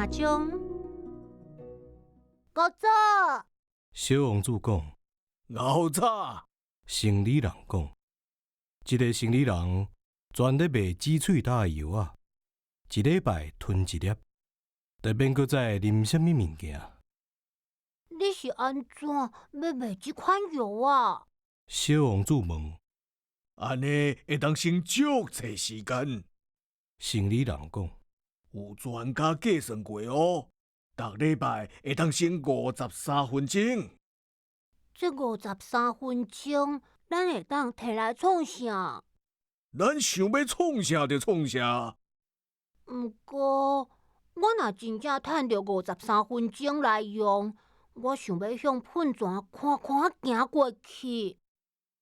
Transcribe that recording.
3种。古早，小王子讲，敖早，生理人讲，一个生理人专咧卖挤喙焦的药啊，一礼拜吞一粒，就免搁再啉什么物件。你是安怎要卖这款药啊？小王子问，安尼会当省足济时间。生理人讲，有专家计算过哦，逐礼拜会当省53分钟。这53分钟，咱会当摕来创啥？咱想要创啥就创啥。毋过，我若真正趁着53分钟来用，我想要向喷泉看看行过去。